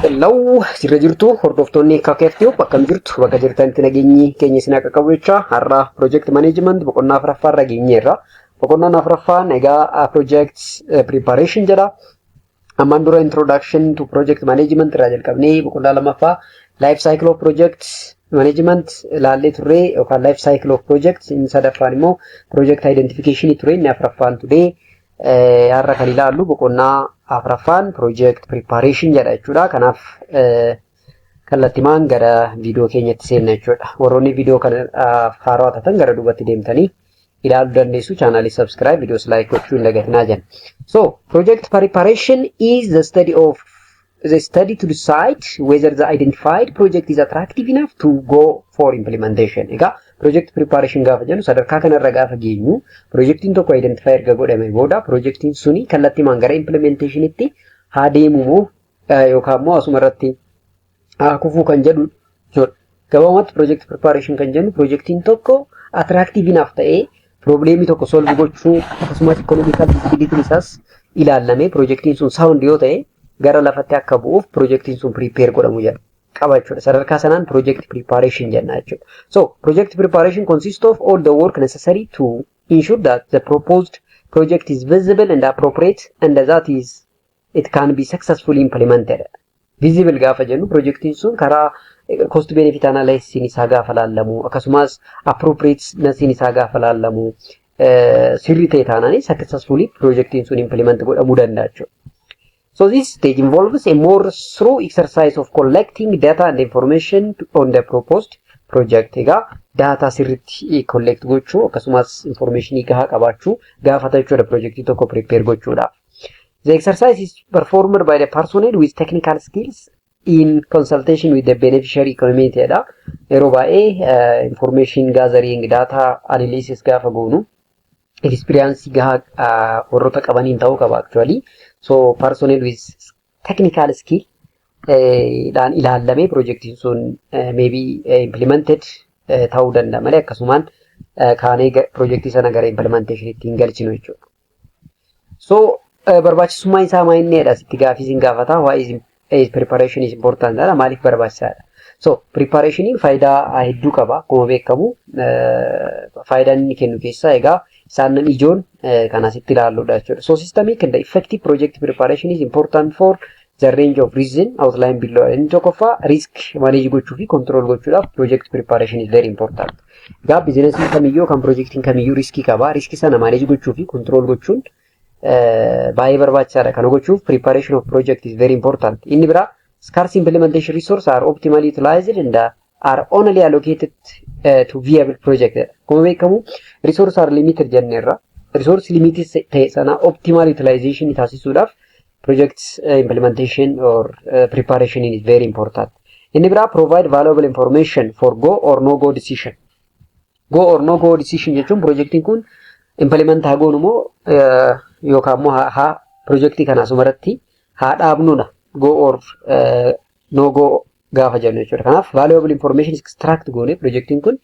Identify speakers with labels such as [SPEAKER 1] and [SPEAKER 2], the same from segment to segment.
[SPEAKER 1] Hello, sirra jirtu hordoftoonni KOOKEEF-TUBE akkam jirtu bakka jirtanitti nageenyi keenya isin akka qabu jecha har'a project management boqonnaa afuraffaa irra geenyeerra. Boqonnaan afuraffaan egaa project preparation jedha. Ammaan dura introduction to project management irraa jalqabnee boqonnaa lammaffaa life cycle of project management ilaallee turre yookaan life cycle of project inni sadaffaan immoo project identification ture inni afuraffaan today har'a kan ilaallu boqonnaa afuraffaan project preparation jedha jechuudha. Kanaaf kallattimaan gara viidiyoo keenyatti seenna jechuudha. Warroonni viidiyoo kana haaraa taatan gara duubatti deemtanii ilaaluu dandeessu. Channel subscribe, videos like gochuun dagatinaa jenna. So, project preparation is the study to decide whether the identified project is attractive enough to go for implementation. Egaa project preparation gaafa jennu sadarkaa kanarra gaafa geenyu projectiin tokko identify erga godhame booda projectiin suni kallattimaan gara implementationitti haa deemu yookaan immoo asuma irratti kufuu kan jedhu jechuudha. Gabaabumatti project preparation kan jennu projectiin tokko attractive enough ta'ee problemii tokko solve gochuu akkasumas economical feasibility isaas ilaallamee projectiin sun sound yoo ta'e gara lafatti akka bu'uuf projectiin sun prepare godhamu jedha. Qaba jechuudha. Sadarkaa sanaan project preparation jenna jechuudha. So, project preparation consists of all the work necessary to ensure that the proposed project is visible and appropriate and that it can be successfully implemented. Visible gaafa jennu projectiin sun karaa cost benefit analysis isaa gaafa laallamu akkasumas appropriateness isaa gaafa laallamu sirrii ta'e taanaan successfully projectiin sun implement godhamuu danda'a jechuudha. So this stage involves a more thorough exercise of collecting data and information on the proposed project. Egaa data sirriitti collect gochuu akkasumas information gahaa qabaachuu gaafata jechuudha projectii tokko prepare gochuudha. The exercise is performed by the personnel with technical skills in consultation with the beneficiary community. Yeroo baay'ee information gathering data analysis gaafa goonu experience gahaa warroota qabaniin ta'uu qaba actually. So personnel with technical skill dhaan ilaallamee projectiin sun maybe implemented ta'uu danda'a malee akkasumaan kaanee projectii sana gara implementation ittiin galchinu jechuudha. So barbaachisummaa isaa maayinneedha sitti gaafisiin gaafata why is preparation is important dha maaliif barbaachisaadha. So preparationiin faayidaa hedduu qaba akkuma beekamu faayidaan inni kennu keessaa egaa isaan ijoon kan asitti ilaalludha jechuudha. So systemic and effective project preparation is important for the range of reason outlined below. Inni tokkoffaa risk manage gochuu fi control gochuudhaaf project preparation is very important. Egaa biizinasiin kamiyyuu kan projectiin kamiyyuu riskii qaba. Riskii sana manage gochuu fi control gochuun baay'ee barbaachisaadha. Kana gochuuf preparation of project is very important. Inni biraa scarce implementation resources are optimally utilized and are only allocated to viable project. Kuma beekamu resources are limited jenneerra. Resource limited ta'e sana optimal utilization taasisuudhaaf project implementation or preparation is very important. Inni biraa provide valuable information for go or no go decision. Go or no go decision jechuun projectiin kun implement haa goonu moo yookaan immoo haa projectii kana asumarratti haa dhaabnudha. Go or no go gaafa jennu jechuudha. Kanaaf valuable information extract goone projectiin kun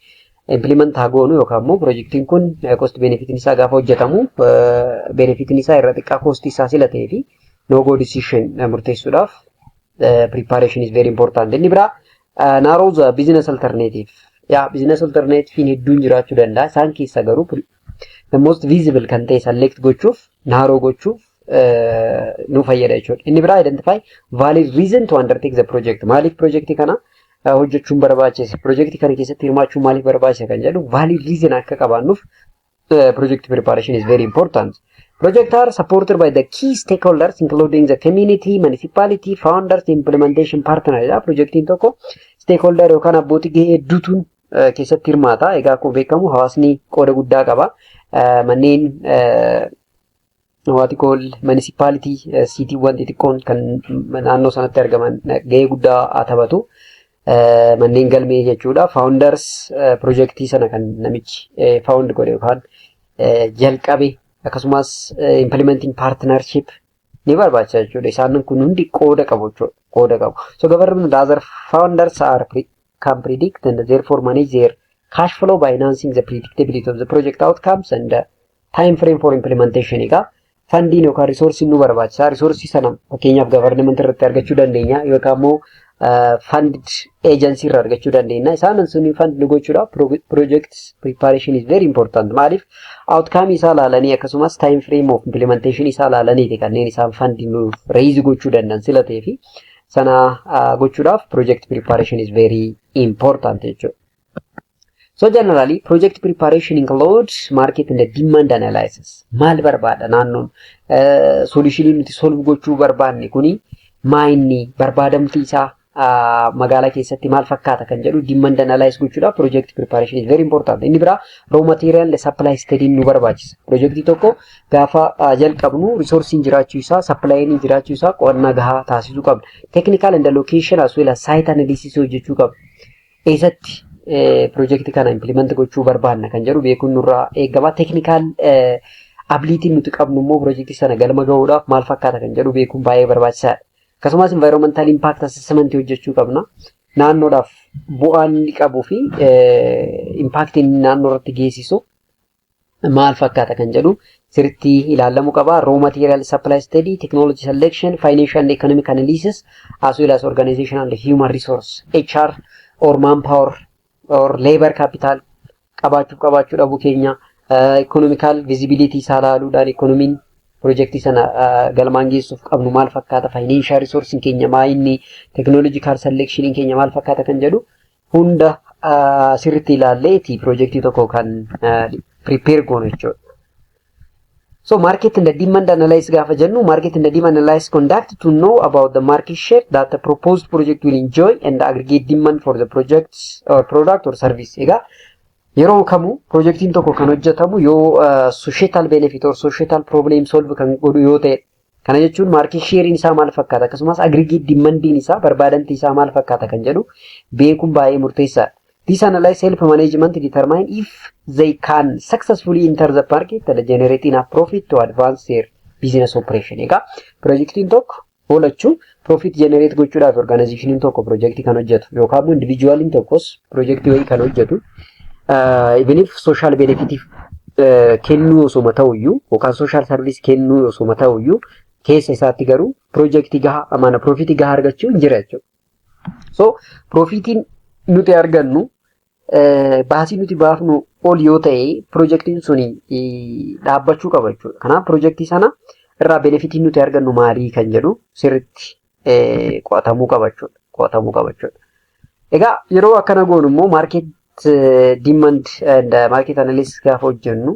[SPEAKER 1] implement haa goonu yookaan immoo projectiin kun cost benefitiin isaa gaafa hojjetamu benefitiin isaa irra xiqqaa cost isaa sila ta'ee fi no go decision murteessuudhaaf preparation is very important. Inni biraa narrow the business alternative. Business alternative hedduun jiraachuu danda'a. Isaan keessaa garuu the most visible kan ta'e select gochuuf narrow gochuuf nu fayyada jechuudha. Inni biraa identify valid reason to undertake the project. Maaliif projectii kana hojjechuun barbaachise? Projectii kana keessatti hirmaachuun maaliif barbaachise kan jedhu valid reason akka qabaannuuf project preparation is very important. Projects are supported by the key stakeholders including the community, municipality, founders, implementation partner. Projectiin tokko stakeholder yookaan abbootii gahee hedduutuun keessatti hirmaata. Egaa akkuma beekamu hawaasni qooda guddaa qaba. Manneen what you call municipality city wanti xiqqoon kan naannoo sanatti argaman gahee guddaa taphatu manneen galmee jechuudha. Founders projectii sana kan namichi found godhe yookaan jalqabe akkasumas implementing partnership ni barbaachisa jechuudha. Isaan kun hundi qooda qabu jechuudha. Qooda qabu. So government other founders can predict and therefore manage their cash flow by enhancing the predictability of the project outcomes and time frame for implementation. Egaa fandiin yookaan resoursiin nu barbaachisa. Resoursi sana fakkeenyaaf government irratti argachuu dandeenya yookaan immoo funded agency irraa argachuu dandeenya. Isaan sun fund nu gochuudhaaf project preparation is very important. Maaliif outcome isaa ilaalanii akkasumas time frame of implementation isaa ilaalaniiti kanneen isaan fund nu raise gochuu danda'an sila ta'ee fi sana gochuudhaaf project preparation is very important jechuudha. So generally, project preparation includes market and the demand analysis. Maal barbaada naannoon solution nuti solve gochuu barbaanne kuni maayinni barbaadamti isaa magaalaa keessatti maal fakkaata kan jedhu demand analysis gochuudhaaf project preparation is very important. Inni biraa raw material supply study nu barbaachisa. Projectii tokko gaafa jalqabnu resource jiraachuu isaa, supply jiraachuu isaa qo'annaa gahaa taasisuu qabna. Technical and the location as well as site analysis hojjechuu qabna. Eessatti project kana implement gochuu barbaanna kan jedhu beekuun nurraa eegama. Technical ability nuti qabnu immoo project sana galma gahuudhaaf maal fakkaata kan jedhu beekuun baay'ee barbaachisaadha. Akkasumas environmental impact assessment hojjechuu qabna. Naannoodhaaf bu'aan inni qabuu fi impact inni naannoo irratti geessisu maal fakkaata kan jedhu sirriitti ilaalamuu qaba. Raw material supply study, technology selection, financial and economic analysis as well as organizational and human resource, HR or manpower or labor capital qabaachuu dhabu keenya economical visibility isaa ilaaluudhaan economiin projectii sana galmaan geessuuf qabnu maal fakkaata, financial resource keenya maayinni, technological selection keenya maal fakkaata kan jedhu hunda sirriitti ilaalleeti projectii tokko kan prepare goonu jechuudha. So market and the demand analysis gaafa jennu market and the demand analysis conduct to know about the market share that the proposed project will enjoy and the aggregate demand for the projects or product or service. Egaa yeroo kamuu projectiin tokko kan hojjetamu yoo societal benefit or societal problem solve kan godhu yoo ta'e kana jechuun market share isaa maal fakkaata akkasumas aggregate demand isaa barbaadanti isaa maal fakkaata kan jedhu beekuun baay'ee murteessaadha. This analysis help management determine if they can successfully enter the market and generate enough profit to advance their business operation. Egaa projectiin tokko oolachuu profit generate gochuudhaaf organizationin tokko projectii kan hojjetu yookaan immoo individualin tokkos projectii wayii kan hojjetu even if social benefit kennuu osoo ta'uyyuu yookaan social service kennuu osoo ta'uyyuu keessa isaatti garuu projectii gahaa amana profitii gahaa argachuu hin jira jechuudha. So profitiin nuti argannu baasii nuti baafnu ol yoo ta'e projectiin suni dhaabbachuu qaba jechuudha. Kanaaf projectii sana irraa benefitiin nuti argannu maalii kan jedhu sirriitti qo'atamuu qaba jechuudha. Egaa yeroo akkana goonu immoo market demand and market analysis gaafa hojjennu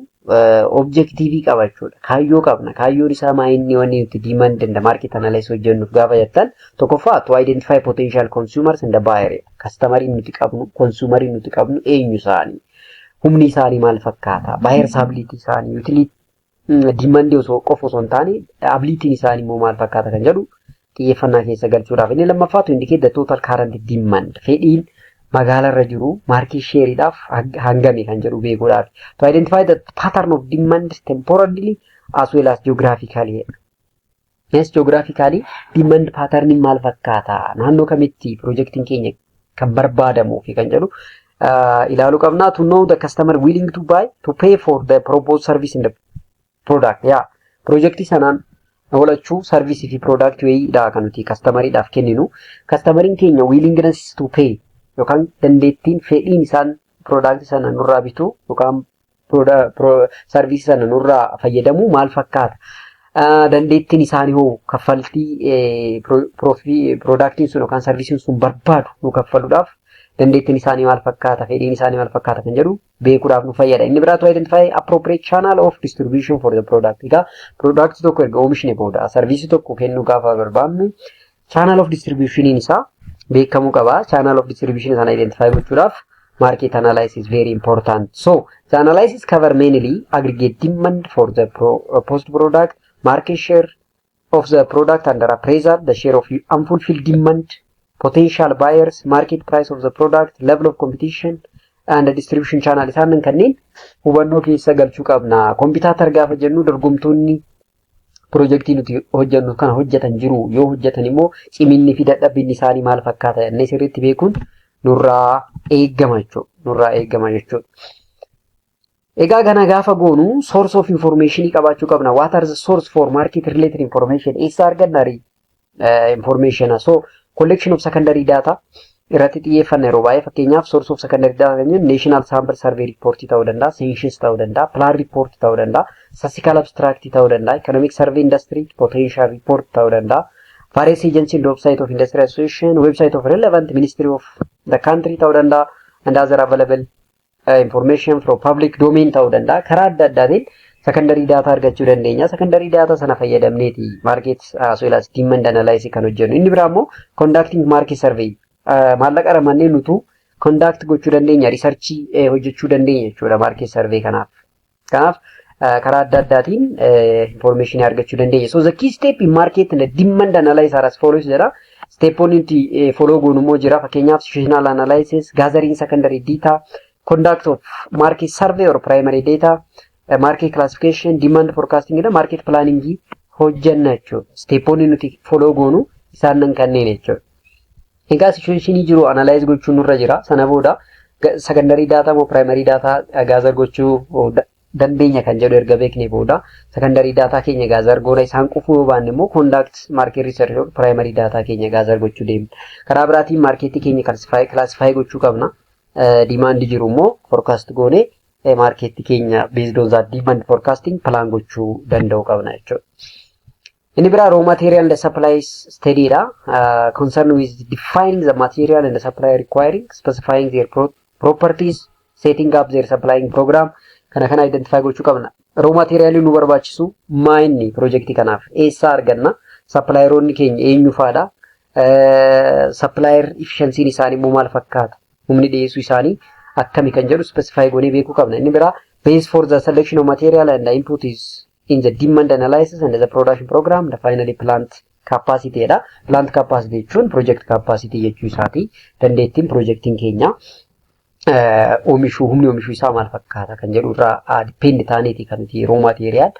[SPEAKER 1] objectivii qaba jechuudha. Kaayyoo qabna. Kaayyoon isaa maayinni wanni nuti demand and market analysis hojjennuuf gaafa jettan tokkoffaa to identify potential consumers and the buyer. Customerii nuti qabnu, consumerii nuti qabnu eenyu isaanii, humni isaanii maal fakkaata, buyers ability isaanii, utility demand osoo qofa osoo hin taane ability isaanii immoo maal fakkaata kan jedhu xiyyeeffannaa keessa galchuudhaaf. Inni lammaffaa to indicate the total current demand. Fedhiin magaalaa irra jiru market share dhaaf hangami kan jedhu beekuudhaaf. To identify the pattern of demand temporarily as well as geographically. Yes, geographically demand pattern maal fakkaata, naannoo kamitti projectiin keenya kan barbaadamuu fi kan jedhu ilaaluu qabna. To know the customer willing to buy, to pay for the proposed service in the product. Projectii sanaan oolachuu service fi product wayiidha kan nuti customeriidhaaf kenninu. Customeriin keenya willingness to pay yookaan dandeettiin fedhiin isaan product sana nurraa bitu yookaan service sana nurraa fayyadamu maal fakkaata. Dandeettiin isaanii hoo kaffaltii productiin sun yookaan servicein sun barbaadu nu kaffaluudhaaf dandeettiin isaanii maal fakkaata, fedhiin isaanii maal fakkaata kan jedhu beekuudhaaf nu fayyada. Inni biraa to identify appropriate channel of distribution for the product. Egaa product tokko erga oomishne booda service tokko kennuu gaafa barbaadnu channel of distributioniin isaa beekamuu qaba. Channel of distribution sana identify gochuudhaaf market analysis is very important. So the analysis cover mainly aggregate demand for the post product, market share of the product under appraisal, the share of unfulfilled demand, potential buyers, market price of the product, level of competition, and the distribution channel. Isaan kanneen hubannoo keessa galchuu qabna. Kompitaatar gaafa jennu dorgomtoonni projectii nuti hojjennu kana hojjetan jiru. Yoo hojjetan immoo ciminni fi dadhabbiin isaanii maal fakkaata jennee sirriitti beekuun nurraa eegama jechuudha. Egaa kana gaafa goonu source of information qabaachuu qabna. What are the source for market related information? Eessa arganna information? So collection of secondary data irratti xiyyeeffanna yeroo baay'ee fakkeenyaaf source of secondary data jennuun national sample survey report ta'uu danda'a, census ta'uu danda'a, plan report ta'uu danda'a, statistical abstract ta'uu danda'a, economic survey industry potential report ta'uu danda'a, various agency website of industry association, website of relevant ministry of the country ta'uu danda'a, and other available information from public domain ta'uu danda'a. Karaa adda addaatiin secondary data argachuu dandeenya. Secondary data sana fayyadamneeti market as well as demand analysis kan hojjennu. Inni biraa immoo conducting market survey maallaqa ramannee nutu conduct gochuu dandeenya, research hojjechuu dandeenya jechuudha market survey kanaaf. Kanaaf karaa adda addaatiin information argachuu dandeenya. So the key step in market and demand analysis are as follows jedha. Step 1 nuti follow goonu immoo jira. Fakkeenyaaf situational analysis, gathering secondary data, conduct of market survey or primary data, market classification, demand forecasting and market planning hojjenna jechuudha. Step 1 nuti follow goonu isaan nan kanneen jechuudha. Egaa situationii jiru analyze gochuun nurra jira. Sana booda secondary data moo primary data gather gochuu dandeenya kan jedhu erga beeknee booda secondary data keenya gather goona isaan qufuu baanne immoo conduct market research or primary data keenya gather gochuu deemna. Karaa biraatiin marketii keenya classify gochuu qabna. Demand jiru immoo forecast goone marketii keenya based on that demand forecasting plan gochuu danda'u qabna jechuudha. Inni biraa raw material and the supplies study dha. Concerned with defining the material and the supply requiring, specifying their properties, setting up their supplying program. Kana identify gochuu qabna. Raw material nu barbaachisu maayinni project kanaaf eessa arganna? Supplieroonni keenya eenyu faadha? Supplier efficiency isaanii immoo maal fakkaata? Humni dhiyeessuu isaanii akkami kan jedhu specify goonee beekuu qabna. Inni biraa base for the selection of material and the input is in the demand analysis and the production program, the finally plant capacity dha. Plant capacity jechuun project capacity jechuu isaati. Dandeettiin projectiin keenya humni oomishuu isaa maal fakkaata kan jedhu irraa depend ta'aniiti kan nuti raw material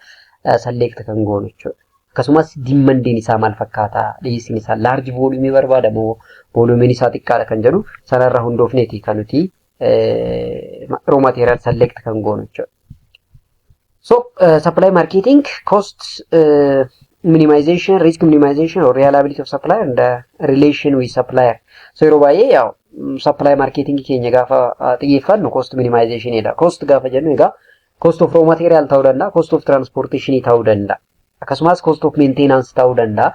[SPEAKER 1] select kan goonu jechuudha. Akkasumas demandiin isaa maal fakkaata, dhiyeessiin isaa large volume barbaada moo volume isaa xiqqaadha kan jedhu sanarra hundoofneeti kan nuti raw material select kan goonu jechuudha. So, supply marketing, cost minimization, risk minimization or reliability of supplier and relation with supplier. So, yeroo baay'ee yaa supply marketing keenya gaafa xiyyeeffannu cost minimization edha. Cost gaafa jennu egaa cost of raw material ta'uu danda'a, cost of transportation ta'uu danda'a. Akkasumas cost of maintenance ta'uu danda'a.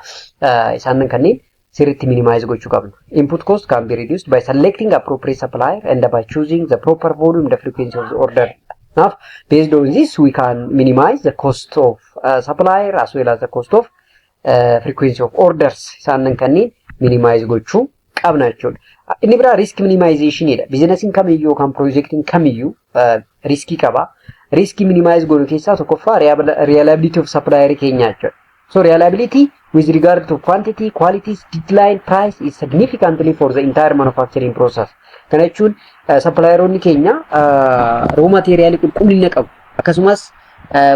[SPEAKER 1] Isaan kanneen sirriitti minimize gochuu qabna. Input cost can be reduced by selecting appropriate supplier and by choosing the proper volume and the frequency of the order. Now, based on this, we can minimize the cost of supplier as well as the cost of frequency of orders. Isaan kanneen minimize gochuu qabna jechuudha. Inni biraa risk minimization edha. Businessiin kamiyyuu yookaan projectiin kamiyyuu riskii qaba. Riskii minimize goonu keessaa tokkoffaa reliability of supplier keenya jechuudha. So reliability with regard to quantity, quality, decline, price is significantly for the entire manufacturing process. Kana jechuun supplieroonni keenya raw material qulqullina qabu. Akkasumas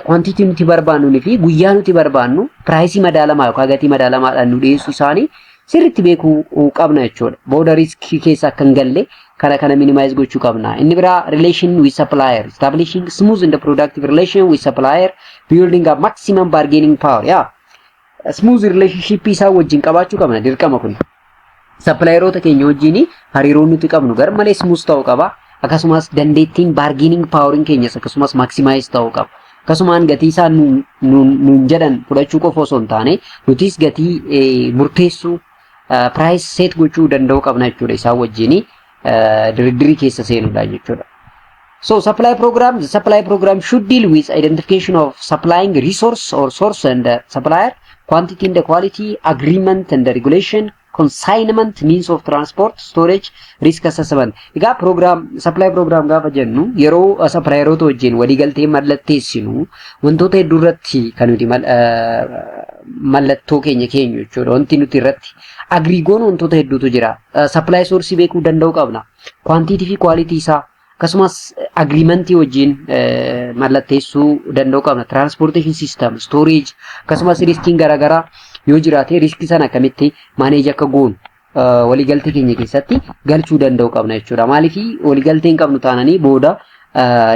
[SPEAKER 1] quantity nuti barbaannu fi guyyaa nuti barbaannu price madaalamaa yookaan gatii madaalamaadhaan nu dhiyeessuu isaanii sirriitti beekuu qabna jechuudha. Booda risk keessa akka hin galle kana minimize gochuu qabna. Inni biraa relation with supplier, establishing smooth and productive relation with supplier, building a maximum bargaining power. Yeah. Smooth relationship isaa wajjin qabaachuu qabna dirqama kun. Supplieroota keenya wajjin hariiroo nuti qabnu gar malee smooth ta'uu qaba. Akkasumas dandeettiin bargaining powering keenyas akkasumas maximize ta'uu qaba. Akkasumaan gatii isaa nuun jedhan fudhachuu qofa osoo hin taane nutis gatii murteessuu price set gochuu danda'uu qabna jechuudha isaan wajjin diriirii keessa seenuudha jechuudha. So the supply program should deal with identification of supplying resource or source and supplier, quantity and the quality, agreement and the regulation, consignment, means of transport, storage, risk assessment. Egaa supply program gaafa jennu yeroo supplieroota wajjin waliigaltee mallatteessinu wantoota hedduu irratti kan nuti mallattoo keenya keenyu jechuudha. Wanti nuti irratti agree goonu wantoota hedduutu jira. Supply source beekuu danda'uu qabna. Quantity fi quality isaa akkasumas agreementii wajjin mallatteessuu danda'uu qabna. Transportation system, storage akkasumas riskiin garaagaraa yoo jiraate riskii sana akkamitti manage akka goonu waliigaltee keenya keessatti galchuu danda'uu qabna jechuudha. Maaliif waliigaltee hin qabnu taananii booda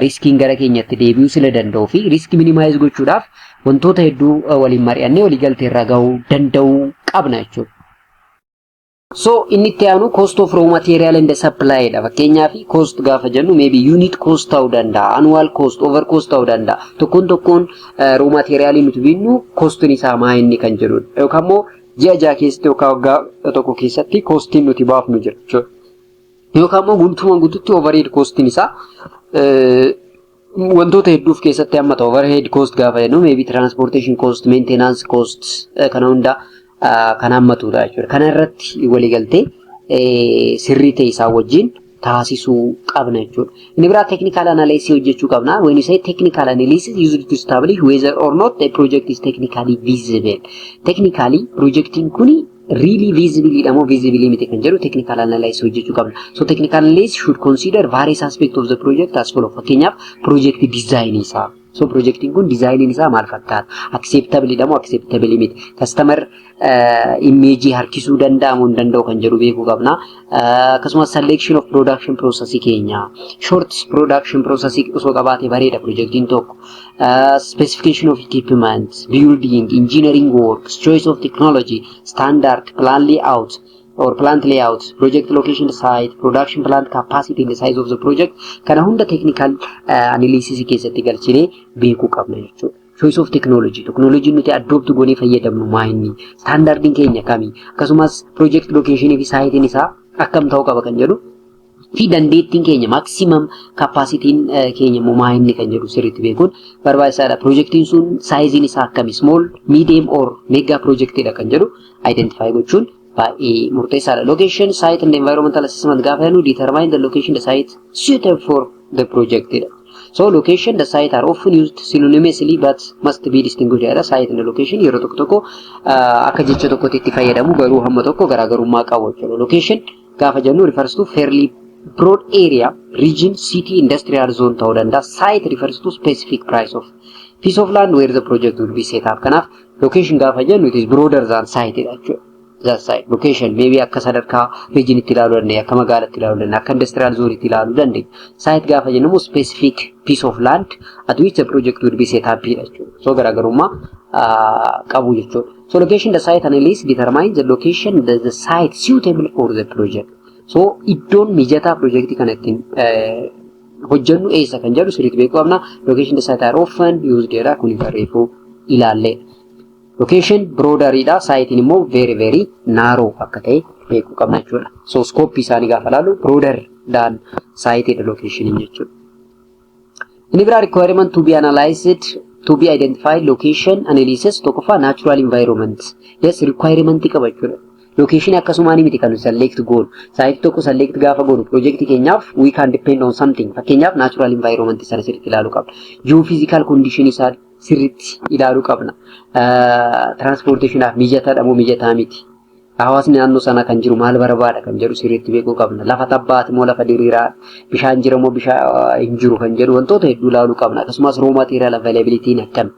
[SPEAKER 1] riskiin gara keenyatti deebi'uu sila danda'u fi risk minimize gochuudhaaf wantoota hedduu waliin mari'annee walii galtee irra gahuu danda'uu qabna jechuudha. So inni itti aanu cost of raw material and the supply dha. Fakkeenyaaf cost gaafa jennu maybe unit cost ta'uu danda'a, annual cost, over cost ta'uu danda'a. Tokkoon raw material nuti binnu costin isaa maa inni kan jedhudha. Yookaan immoo ji'a keessatti yookaan waggaa tokko keessatti costin nuti baafnu jira jechuudha. Yookaan immoo guututti overhead costin isaa wantoota hedduuf keessatti hammata. Overhead cost gaafa jennu maybe transportation cost, maintenance cost kana hunda kan hammatudha jechuudha. Kana irratti walii galtee sirrii ta'e isaa wajjin taasisuu qabna jechuudha. Inni biraa technical analysis hojjechuu qabna. When you say technical analysis used to establish whether or not the project is technically visible. Technically projectiin kuni really visibly dha moo visibly miti kan jedhu technical analysis hojjechuu qabna. So technical analysis should consider various aspects of the project as follows. Fakkeenyaaf project design isaa. So projectiin kun design isaa maal fakkaata? Acceptable dha moo acceptable miti? Customer image harkisuu danda'amu hin danda'u kan jedhu beekuu qabna. Akkasumas selection of production process keenya. Short production process osoo qabaate bareeda projectiin tokko. Specification of equipment, building, engineering works, choice of technology, standard, plan layout or plant layout, project location site, production plant capacity and the size of the project. Kana hunda technical analysis keessatti galchine beekuu qabna jechuudha. Choice of technology, technology nuti adopt goonee fayyadamnu maa inni, standardin keenya kami, akkasumas project location fi site isaa akkam ta'uu qaba kan jedhu fi dandeettiin keenya maximum capacity keenya maa inni kan jedhu sirriitti beekuun barbaachisaadha. Projectiin sun size isaa akkami, small, medium or mega projectidha kan jedhu identify gochuun baay'ee murteessaadha. Location, site and environmental assessment gaafa jennu determine the location, the site suitable for the project. So location, the site are often used synonymously but must be distinguished. Site and location yeroo tokko akka jecha tokkotti itti fayyadamu garuu hamma tokko garaagarummaa qabu jechuudha. Location gaafa jennu refers to fairly broad area, region, city, industrial zone ta'uu danda'a. Site refers to specific price of piece of land where the project will be set up. Kanaaf location gaafa jennu it is broader than site dha jechuudha. That site location maybe akka sadarkaa region itti ilaaluu dandeenya, akka magaalatti ilaaluu dandeenya, akka industrial zone itti ilaaluu dandeenya. Site gaafa jennu specific piece of land at which the project will be set up dha jechuudha. So garaagarummaa qabu jechuudha. So location, the site analysis determines the location, the site suitable for the project. So iddoon mijataa projectii kana ittiin hojjennu eessa kan jedhu sirriitti beekuu qabna. Location, the site are often used dha kun barreeffuu ilaalle. Location broader dha, site immoo very narrow akka ta'e beekuu qabna jechuudha. So scope isaanii gaafa ilaallu broader than site dha location jechuudha. Inni biraa requirement to be analyzed, to be identified, location analysis tokkoffaa natural environment. Yes, requirement qaba jechuudha. Location akkasumaan miti kan select goonu. Site tokko select gaafa goonu project keenyaaf we can depend on something. Fakkeenyaaf natural environment sana sirriitti ilaaluu qabna. Geophysical condition isaa sirriitti ilaaluu qabna. Transportationaaf mijataadha moo mijataa miti. Hawaasni naannoo sana kan jiru maal barbaada kan jedhu sirriitti beekuu qabna. Lafa tabbaati moo lafa diriiraa, bishaan jira moo bishaan hin jiru kan jedhu wantoota hedduu ilaaluu qabna. Akkasumas raw material availability akkami.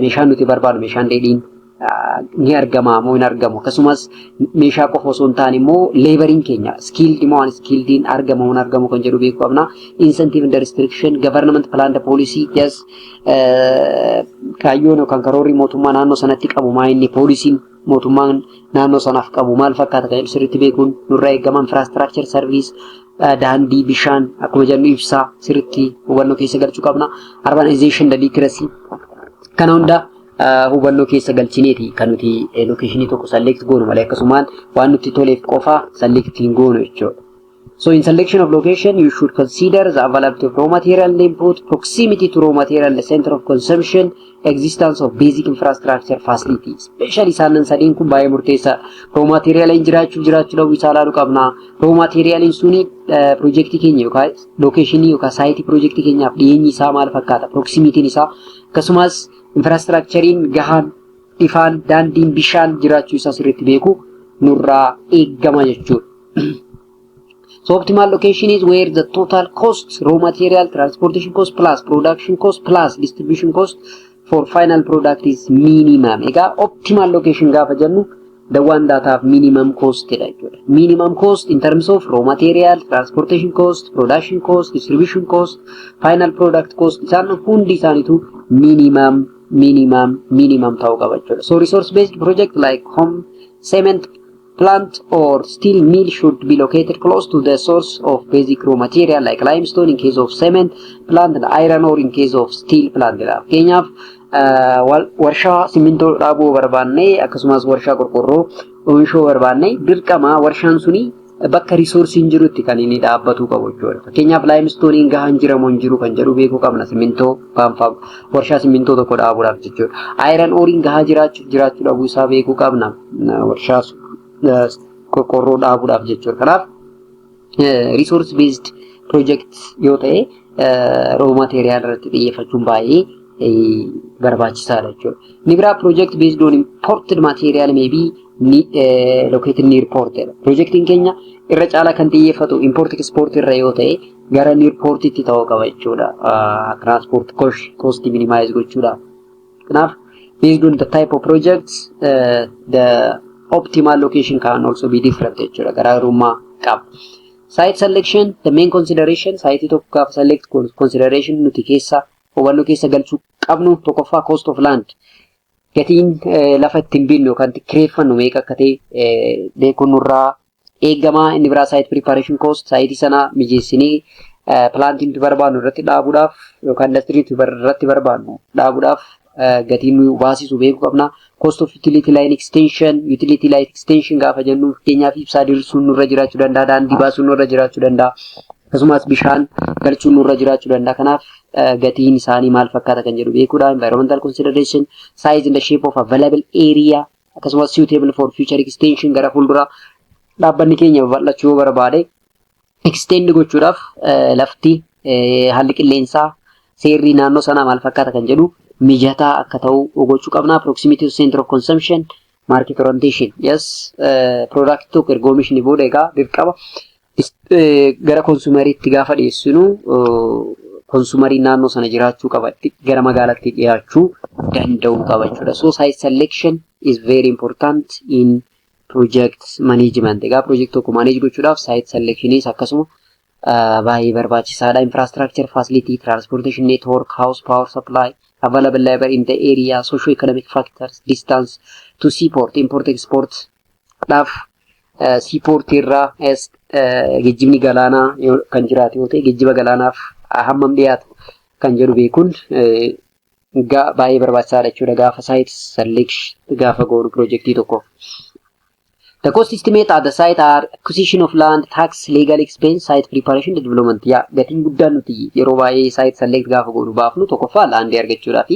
[SPEAKER 1] Meeshaan nuti barbaadu meeshaan dheedhiin ni argama moo hin argamu. Akkasumas meeshaa qofa osoo hin taane immoo laboring keenya skilled moo unskilled argama moo hin argamu kan jedhu beekuu qabna. Incentive and restriction, government plan policy, yes, kaayyoon yookaan karoorri mootummaa naannoo sanatti qabu maa inni, poolisiin mootummaan naannoo sanaaf qabu maal fakkaata kan jedhu sirriitti beekuun nurraa eegama. Infrastructure service, daandii, bishaan akkuma jennu ibsaa sirriitti hubannoo keessa galchuu qabna. Urbanization, the literacy kana hunda hubannoo keessa galchineeti kan nuti locationii tokko select goonu malee akkasumaan waan nuti toleef qofa select hin goonu jechuudha. So in selection of location you should consider the availability of raw material and input, proximity to raw material, the center of consumption, existence of basic infrastructure facilities. Especially isaan sadiin kun baay'ee murteessa. Raw material jiraachuu dhabuu isaa ilaaluu qabna. Raw material suni projectii keenya yookaan locationii yookaan site projectii keenyaaf dhiyeenyi isaa maal fakkaata, proximity isaa akkasumas infrastructurein gahaan, ifaan, daandiin, bishaan jiraachuu isaa sirriitti beekuu nurraa eegama jechuudha. So optimal location is where the total cost, raw material, transportation cost plus production cost plus distribution cost for final product is minimum. Egaa optimal location gaafa jennu the one that have minimum cost jechuudha. Minimum cost in terms of raw material, transportation cost, production cost, distribution cost, final product cost isaan hundi isaaniitu minimum ta'uu qaba jechuudha. So resource based project like home, cement plant or steel mill should be located close to the source of basic raw material like limestone in case of cement plant and iron ore in case of steel plant. Keenyaaf warshaa simintoo dhaabuu barbaanne akkasumas warshaa qorqorroo oomishuu barbaanne dirqama warshaan suni bakka resourcein jirutti kan inni dhaabbatu qabu jechuudha. Fakkeenyaaf limestone gahaan jiramoo hin jiru kan jedhu beekuu qabna simintoo paanfaa warshaa simintoo tokko dhaabuudhaaf jechuudha. Iron ore gahaa jiraachuu dhabuu isaa beekuu qabna warshaa qorqorroo dhaabuudhaaf jechuudha. Kanaaf resource based project yoo ta'e raw material irratti xiyyeeffachuun baay'ee barbaachisaadha jechuudha. Ni biraa project based on imported material may be located near port. Projectiin keenya irra caalaa kan xiyyeeffatu import export irra yoo ta'e gara near portitti ta'uu qaba jechuudha. Transport cost minimize gochuudha. Kanaaf based on the type of projects the optimal location can also be different jechuudha. Garaagarummaa qaba. Site selection, the main consideration site tokko gaafa select consideration nuti keessa hubannoo keessa galchuu qabnu tokkoffaa cost of land. Gatiin lafa ittiin binnu yookaan kireeffannu meeqa akka ta'e beekuun nurraa eegamaa. Inni biraa site preparation cost site sana mijeessinee plantiin barbaannu irratti dhaabuudhaaf yookaan industrii irratti barbaannu dhaabuudhaaf gatiin nu baasisu beekuu qabna. Cost of utility line extension gaafa jennu fakkeenyaaf ibsaa dirsuun nurra jiraachuu danda'a, daandii baasuun nurra jiraachuu danda'a, akkasumas bishaan galchuun nurra jiraachuu danda'a. Kanaaf gatiin isaanii maal fakkaata kan jedhu beekuudha. Environmental consideration, size and the shape of available area, akkasumas suitable for future extension gara fuuldura dhaabbanni keenya babal'achuu yoo barbaade extend gochuudhaaf lafti haalli qilleensaa seerri naannoo sanaa maal fakkaata kan jedhu mijataa akka ta'u gochuu qabna. Proximity to center of consumption, market orientation. Yes, product tokko erga oomishni booda egaa dirqama gara konsumeriitti gaafa dhiyeessinu konsumeriin naannoo sana jiraachuu qaba, gara magaalaatti dhiyaachuu danda'u qaba jechuudha. So site selection is very important in project management. Egaa project tokko manage gochuudhaaf site selectionis akkasuma baay'ee barbaachisaadha. Infrastructure, facility, transportation network, house power supply, available labor in the area, socio-economic factors, distance to seaport, import export. Dhaaf seaport irraa geejjibni galaanaa kan jiraatu yoo ta'e geejjiba galaanaaf hammam dhiyaatu kan jedhu beekuun baay'ee barbaachisaadha jechuudha gaafa site selection gaafa goonu projectii tokko. The cost estimate at the site are acquisition of land, tax, legal expense, site preparation, development. Gatiin guddaan nuti yeroo baay'ee site select gaafa goonu baafnu tokkoffaa laandii argachuudhaaf,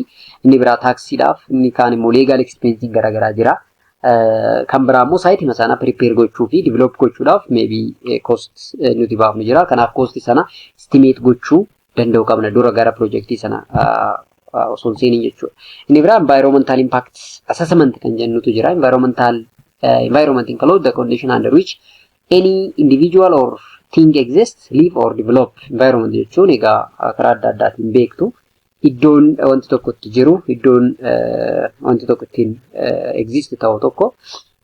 [SPEAKER 1] inni biraa taaksiidhaaf, inni kaan immoo legal expense garaagaraa jira. Kan biraa immoo site sana prepare gochuu fi develop gochuudhaaf maybe cost nuti baafnu jira. Kanaaf cost sana estimate gochuu danda'u qabna dura gara projectii sana osoo hin seeniin jechuudha. Inni biraa environmental impact assessment kan jennutu jira. Environment includes the condition under which any individual or thing exists, live or develop. Environment jechuun egaa karaa adda addaatiin beektu iddoon wanti tokko itti jiru, iddoon wanti tokko ittiin exist ta'u tokko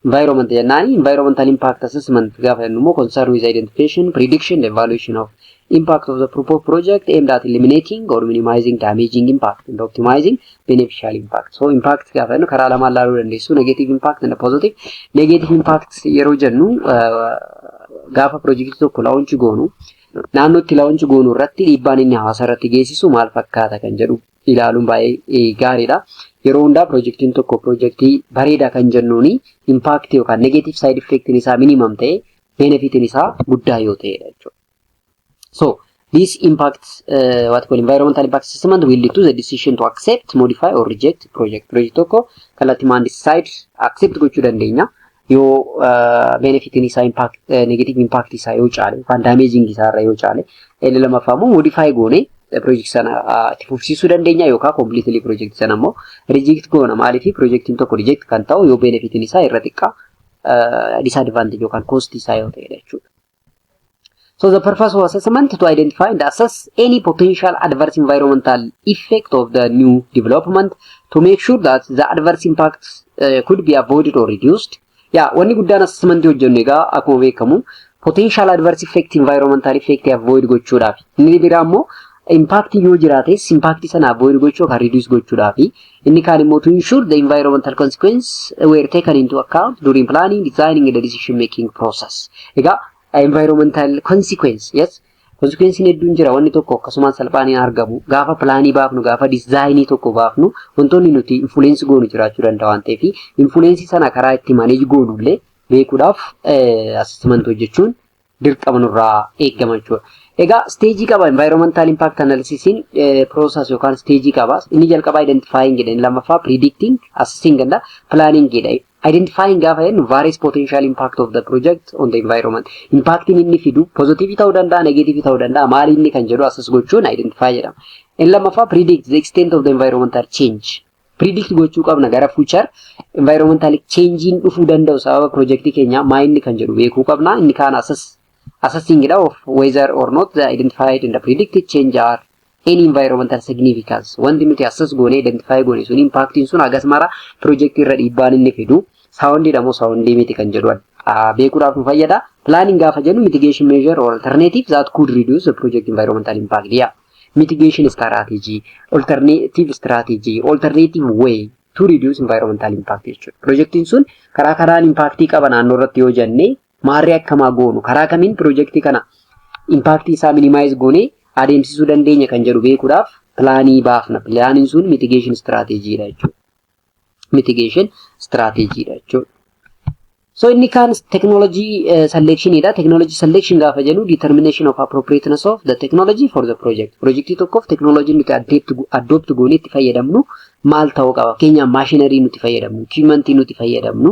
[SPEAKER 1] environment jennaani. Environmental impact assessment gaafa jennu immoo concern with identification, prediction, evaluation of impact of the proposed project aimed at eliminating or minimizing damaging impact and optimizing beneficial impact. So impact gaafa jennu karaa lamaan laaluu dandeessu, negative impact and positive. Negative impact yeroo jennu gaafa projectii tokko launch goonu naannootti launch goonu irratti dhiibbaan inni hawaasa irratti geessisu maal fakkaata kan jedhu ilaaluun baay'ee gaariidha. Yeroo hundaa projectiin tokko projectii bareedaa kan jennuuni impact yookaan negative side effect isaa minimum ta'e benefit isaa guddaa yoo ta'edha jechuudha. So this impact what called environmental impact assessment will lead to the decision to accept, modify or reject project. Project tokko kallattimaan decide accept gochuu dandeenya yoo benefit isaa impact negative impact isaa yoo caale yookaan damaging isaa irra yoo caale. Inni lammaffaa immoo modify goone project sana itti fufsiisuu dandeenya yookaan completely project sana immoo reject goona. Maaliif projectiin tokko reject kan ta'u yoo benefit isaa irra xiqqaa disadvantage yookaan cost isaa yoo ta'edha jechuudha. So the purpose of assessment to identify and assess any potential adverse environmental effect of the new development to make sure that the adverse impacts could be avoided or reduced. yaa wanni guddaan assessment hojjennu egaa akkuma beekamu potential adverse effect environmental effect avoid gochuudhaaf inni biraa immoo impact yoo jiraates impact sana avoid gochuu kan reduce gochuudhaaf inni kaan immoo to ensure the environmental consequences were taken into account during planning, designing and the decision making process. Egaa environmental consequence yes consequence hedduun jira wanni tokko akkasumas salphaanii argamu gaafa plaanii baafnu gaafa design tokko baafnu wantoonni nuti influence goonu jiraachuu danda'a waan ta'eef influence sana karaa itti manage goonullee beekuudhaaf assessment hojjechuun dirqama nurraa eegama jechuudha. Egaa stage qaba environmental impact analysis in process yookaan stage qaba inni jalqaba identifying jedhan lammaffaa predicting assessing and planning jedha. Identifying gaafa jennu various potential impact of the project on the environment. Impact inni fidu positive ta'uu danda'a negative ta'uu danda'a maali inni kan jedhu assess gochuun identify jedhama. Inni lammaffaa predict the extent of the environmental change. Predict gochuu qabna gara future environmental change in dhufuu danda'u sababa project keenya maa inni kan jedhu beekuu qabna inni kaan assessing of whether or not the identified and the predicted change are any environmental significance. Wanti nuti assess goone identify goone sun impact sun agas mara project irra dhiibbaan inni fidu sound damo sound miti kan jedhu beekuudhaaf nu fayyada. Planning gaafa jennu mitigation measure or alternatives that could reduce the project environmental impact. Yeah. Mitigation strategy, alternative way to reduce environmental impact jechuudha. Projectiin sun karaa karaan impactii qaba naannoo irratti yoo jenne maarree akkamaa goonu karaa kamiin projectii kana impactii isaa minimize goone adeemsisuu dandeenya kan jedhu beekuudhaaf plaanii baafna. Plaaniin sun mitigation strategy dha jechuudha. Mitigation strategy dha jechuudha. So inni kaan technology selection ida. Technology selection gaafa jennu determination of appropriateness of the technology for the project. Projectii tokkoof technology nuti adopt goone itti fayyadamnu maal ta'uu qaba. Keenya machinery nuti fayyadamnu, equipment nuti fayyadamnu,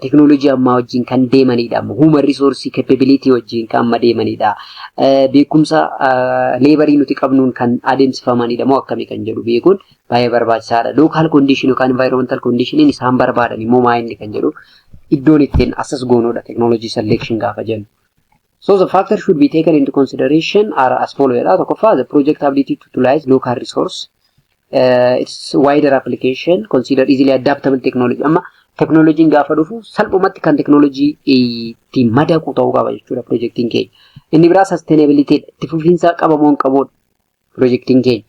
[SPEAKER 1] technology amma wajjin kan deemanidha. Human resource capability wajjin kan amma deemanidha. Beekumsa labor nuti qabnuun kan adeemsifamanidha moo akkamii kan jedhu beekuun baay'ee barbaachisaadha. Local condition yookaan environmental condition isaan barbaadan immoo maa inni kan jedhu iddoon ittiin assess goonudha technology selection gaafa jennu. So the factors should be taken into consideration are as follows. Tokkoffaa the project ability to utilize local resource, its wider application, consider easily adaptable technology. Amma technology gaafa dhufu salphumatti kan technology ittiin madaqu ta'uu qaba jechuudha projectiin keenya. Inni biraa sustainability itti fufiinsa qabamoon qabuudha projectiin keenya.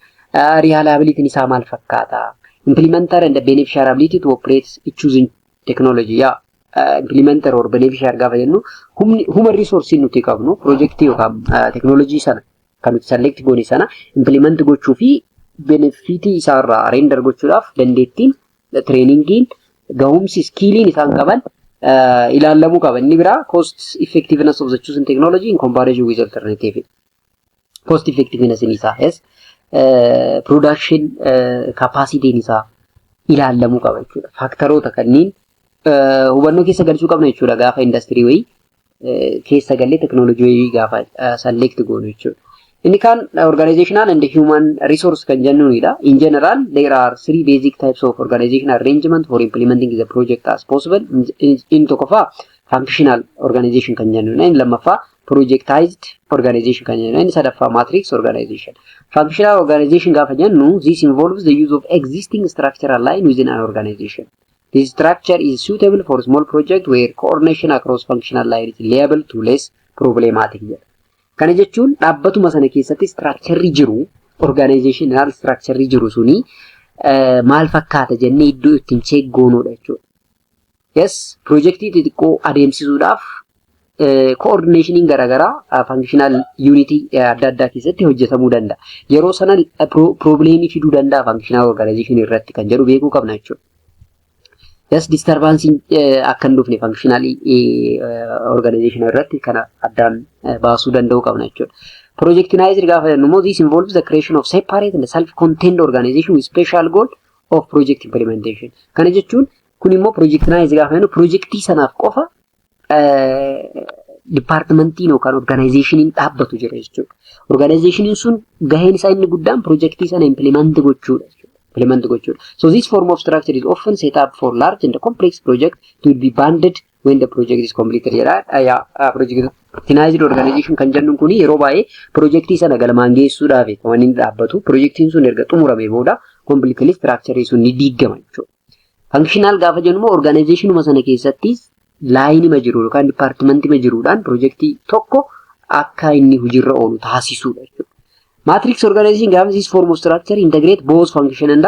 [SPEAKER 1] Reliability isaa maal fakkaata? Implementer and the beneficiary ability to operate choosing technology. Implementer or beneficiary gaafa jennu human resource nuti qabnu projectii yookaan technology sana kan nuti select goone sana implement gochuu fi benefit isaarraa render gochuudhaaf dandeettiin trainingiin gahumsi skilliin isaan qaban ilaalamuu qaba. Inni biraa cost effectiveness of the chosen technology in comparison with alternative. Cost effectiveness isaa yes production capacity isaa ilaalamuu qaba jechuudha. Faktaroota kanneen hubannoo keessa galchuu qabna jechuudha gaafa industry way keessa galee technology way gaafa select goonu jechuudha. Inni kaan organizational and human resource kan jennuunidha. In general there are three basic types of organizational arrangement for implementing the project as possible. In tokkoffaa functional organization kan jennuudha. Inni lammaffaa projectized organization kan jennuudha. Inni sadaffaa matrix organization. Functional organization gaafa jennu this involves the use of existing structural line within an organization. This structure is suitable for small project where coordination across functional line is liable to less problematic. Kana jechuun dhaabbatuma sana keessatti structure jiru organizational structure jiru suni maal fakkaata jennee iddoo ittiin check goonuudha jechuudha. Yes, projectii xixiqqoo adeemsisuudhaaf coordinationing garagaraa functional unity adda addaa keessatti hojjetamuu danda'a. Yeroo sana problemii fiduu danda'a functional organization irratti kan jedhu beekuu qabna jechuudha. Yes, disturbance akan dhufne functional organization irratti kana addaan baasuu danda'uu qabna jechuudha. Projectized gaafa jennu this involves the creation of separate and self-contained organization with special goal of project implementation. Kana jechuun kun immoo projectized gaafa jennu projectii sanaaf qofa departmentiin yookaan organizationiin dhaabbatu jira jechuudha. Organizationiin sun gaheen isaa inni guddaan projectii sana implement gochuudha. So this form of structure is often set up for large and complex project to be funded when the project is completed. Projectized organization kan jennuun kuni yeroo baay'ee projectii sana galmaan geessuudhaaf waan inni dhaabbatu projectiin sun erga xumuramee booda completely structure sun ni diigama jechuudha. Functional gaafa jennu organization sana keessatti line ma jiru yookaan department ma jiruudhaan projectii tokko akka inni hojiirra oolu taasisuudha jechuudha. Matrix organization gaafa this form of structure integrate both function and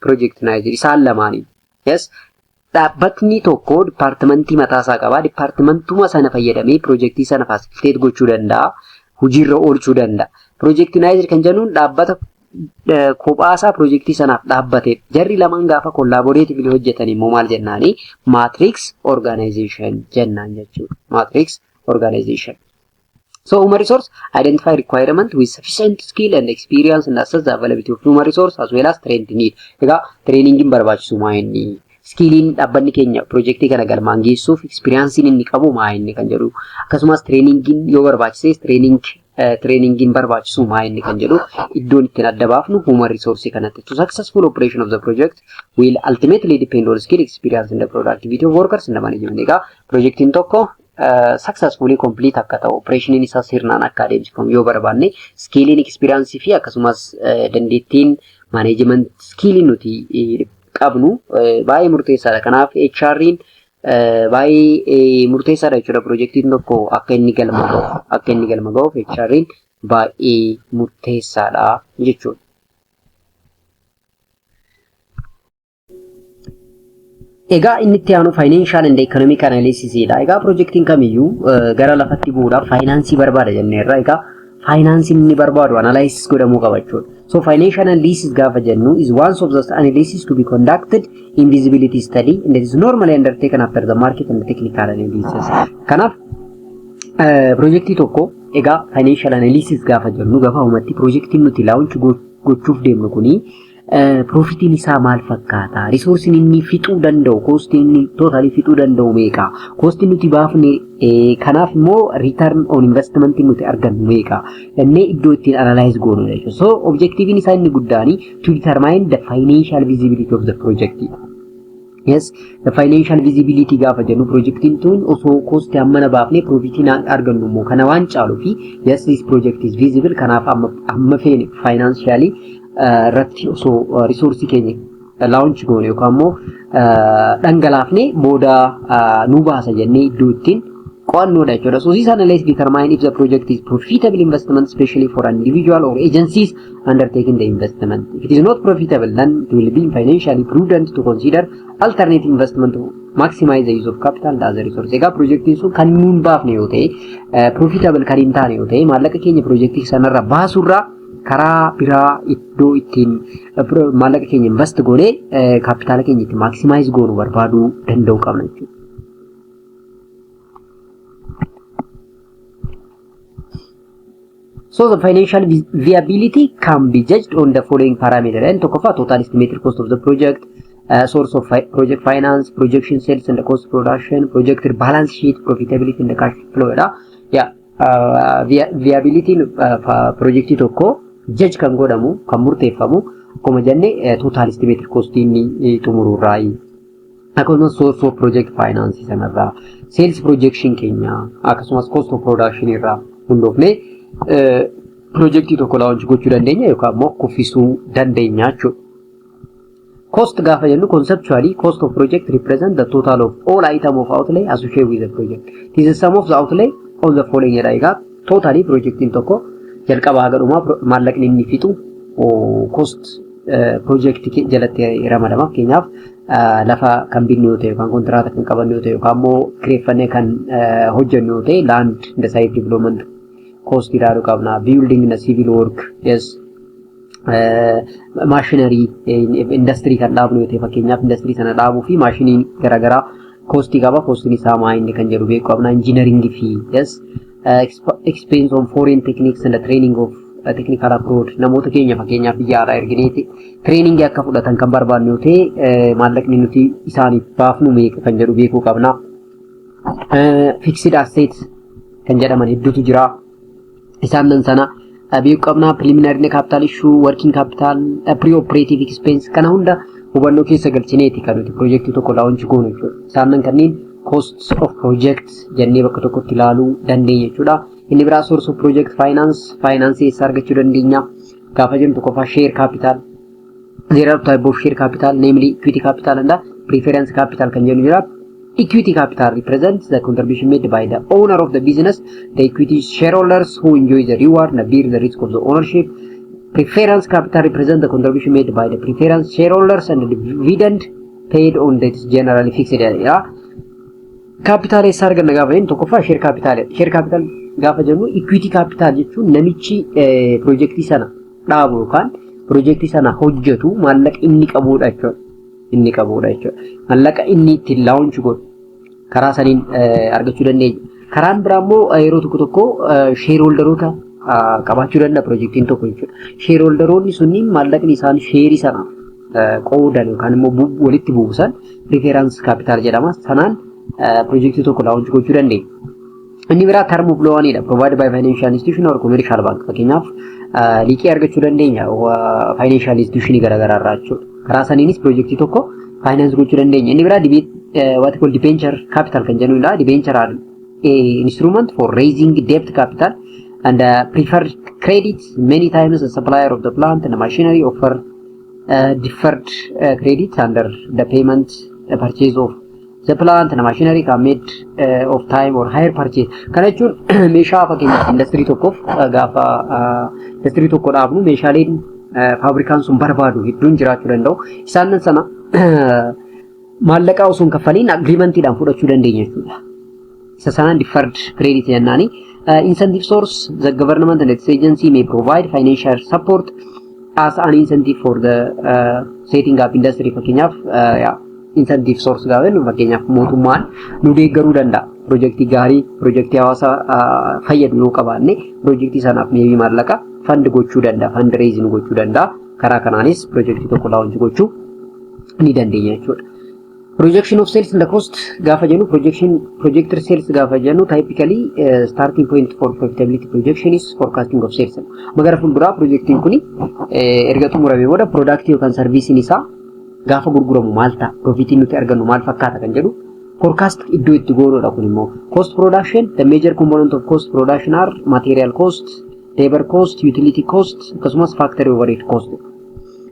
[SPEAKER 1] project manager isaan lamaanii. Yes. Dhaabbatni tokko departmentii mataa isaa qaba. Departmentuma sana fayyadamee projectii sana facilitate gochuu danda'a. Hojiirra oolchuu danda'a. Project manager kan jennuun dhaabbata kophaasaa projectii sanaaf dhaabbatee jarri lamaan gaafa collaboratively hojjetan immoo maal jennaani matrix organization jennaan jechuudha. Matrix organization. So human resource identify requirement with sufficient skill and experience and assess the availability of human resource as well as trained need. Egaa trainingin barbaachisu maa inni skilliin dhaabbanni keenya projectii kana galmaan geessuuf experience inni qabu maa inni kan jedhu akkasumas trainingin yoo barbaachises trainingin barbaachisu maa inni kan jedhu iddoon ittiin adda baafnu human resource kanatti. To successful operation of the project will ultimately depend on skill, experience and the productivity of workers in the management. Egaa projectiin tokko successfully complete akka ta'u operation isa sirnaan akka adeemsifamu yoo barbaanne skilliin experience fi akkasumas dandeettiin management skilliin nuti qabnu baay'ee murteessaadha. Kanaaf HR'n baay'ee murteessaadha jechuudha. Projectiin tokko akka inni galma ga'uuf HR'n baay'ee murteessaadha jechuudha. Egaa inni itti aanu financial and economic analysis dha. Egaa projectiin kamiyyuu gara lafatti bu'uudhaaf finance barbaada jenneerra. Egaa finance inni barbaadu analysis godhamuu qaba jechuudha. So financial analysis gaafa jennu is one of the analysis to be conducted in feasibility study and it is normally undertaken after the market and the technical analysis. Kanaaf projectii tokko egaa financial analysis gaafa jennu gaafa uumatti projectiin nuti launch gochuuf deemnu kuni profitiin isaa maal fakkaata? Resource inni fixuu danda'u, cost inni totally fixuu danda'u meeqa? Cost nuti baafne kanaaf immoo return on investment nuti argannu meeqa? Inni iddoo ittiin analyze goonu jechuudha. So objective isaa inni guddaani to determine the financial visibility of the project. Yes, the financial visibility gaafa jennu projectiin tun osoo cost hammana baafne profitiin argannu immoo kana waan caalu fi yes this project is visible kanaaf amma feene financially ratti osoo resource keenya launch goone yookaan immoo dhangalaafne booda nu baasa jennee iddoo ittiin qo'annoodha jechuudha. So this analysis determine if the project is profitable investment especially for an individual or agencies undertaking the investment. If it is not profitable then it will be financially prudent to consider alternative investment to maximize the use of capital and other resources. Egaa projectiin sun kan nuun baafne yoo ta'e profitable kan hin taane yoo ta'e maallaqa keenya projectii sanarra baasurraa karaa biraa iddoo ittiin maallaqa keenya invest goone kapitaala keenya itti maximize goonu barbaaduu danda'u qabna jechuudha. So the financial viability can be judged on the following parameters. And tokkoffaa total estimated cost of the project, source of project finance, projection sales and the cost of production, projected balance sheet, profitability and the cash flow. Viability projectii tokko judge kan godhamu kan murteeffamu akkuma jenne total estimated cost inni xumururraa akkasumas source of project finance sanarraa sales projection keenya akkasumas cost of production irraa hundoofne projectii tokko launch gochuu dandeenya yookaan immoo kuffisuu dandeenya jechuudha. Cost gaafa jennu conceptually cost of project represent the total of all item of outlay associated with the project. This is sum of the outlay of the following jedha. Totally projectiin tokko jalqaba haga dhumaa maallaqni inni fixu cost project jalatti ramadama. Keenyaaf lafa kan binnu yoo ta'e yookaan kontraata kan qabannu yoo ta'e yookaan immoo kireeffannee kan hojjennu yoo ta'e land and site development cost ilaaluu qabna. Building and civil work, yes, machinery industry kan dhaabnu yoo ta'e fakkeenyaaf industry sana dhaabuu fi maashiniin garaagaraa cost qaba. Costiin isaa maa inni kan jedhu beekuu qabna. Engineering fi yes expense on foreign techniques and the training of technical approach. Namoota keenya fakkeenyaaf biyya alaa ergineeti training akka fudhatan kan barbaannu yoo ta'e maallaqni nuti isaaniif baafnu meeqa kan jedhu beekuu qabna. Fixed assets kan jedhaman hedduutu jira. Isaan nan sana beekuu qabna. Preliminary capital issue, working capital, pre-operative expense kana hunda hubannoo keessa galchineeti kan nuti projectii tokko launch goonu jechuudha. Isaan nan kanneen costs of project jennee bakka tokkotti ilaaluu dandeenya jechuudha. Inni biraa source of project finance eessa argachuu dandeenya gaafa jennu tokkoffaa share capital. There are type of share capital namely equity capital and preference capital kan jennu jira. Equity capital represents the contribution made by the owner of the business, the equity shareholders who enjoy the reward and bear the risk of the ownership. Preference capital represents the contribution made by the preference shareholders and the dividend paid on that is generally fixed. Yeah. Capital is argan gaafa inni tokkoffaa share capital. Share capital gaafa jennu equity capital jechuun namichi projectii sana dhaabu yookaan projectii sana hojjetu maallaqa inni qabudha jechuudha. Inni qabudha jechuudha. Maallaqa inni ittiin launch godhu karaa saniin argachuu dandeenya. Karaan biraa immoo yeroo tokko shareholderoota qabaachuu danda'a projectiin tokko jechuudha. Shareholderoonni sunniin maallaqni isaan sheerii sana qoodan yookaan immoo walitti buusan preference capital jedhama. Sanaan projectii tokko launch gochuu dandeenya. Inni biraa term of loan dha provided by financial institution or commercial bank. Fakkeenyaaf liqii argachuu dandeenya financial institution garaagaraa irraa jechuudha. Karaa saniinis projectii tokko finance gochuu dandeenya. Inni biraa what we call debenture capital kan jennudha. Debenture are instrument for raising debt capital and preferred credit. Many times the supplier of the plant and the machinery offer deferred credit under the payment purchase of the plant and the machinery can made of time or higher purchase. Kana jechuun meeshaa fakkeenyaaf industry tokkoof gaafa industry tokko dhaabnu meeshaaleen faabirikaan sun barbaadu hedduun jiraachuu danda'u. Isaan sana maallaqa osoo hin kaffaliin agreementiidhaan fudhachuu dandeenya jechuudha. Isa sanaan deferred credit jennaani. Incentive source, the government and its agency may provide financial support as an incentive for the setting up industry. Fakkeenyaaf incentive source gaafa fakkeenyaaf mootummaan nu deeggaruu danda'a. Projektii gaarii, projektii hawaasaa fayyadu yoo qabaanne projektii sanaaf meebii maallaqa fund gochuu danda'a, fund raising gochuu danda'a. Karaa kanaanis projektii tokko launch gochuu ni dandeenya jechuudha. Projection of sales and the cost gaafa jennu projected sales gaafa jennu typically starting point for profitability projection is forecasting of sales. Magara fuulduraa projektiin kuni erga xumuramee booda product yookaan servicein isaa gaafa gurguramu maal ta'a, profitiin nuti argannu maal fakkaata kan jedhu forecast iddoo itti goonudha kun immoo. Cost production, the major component of cost production are material cost, labor cost, utility cost, akkasumas factory overhead cost.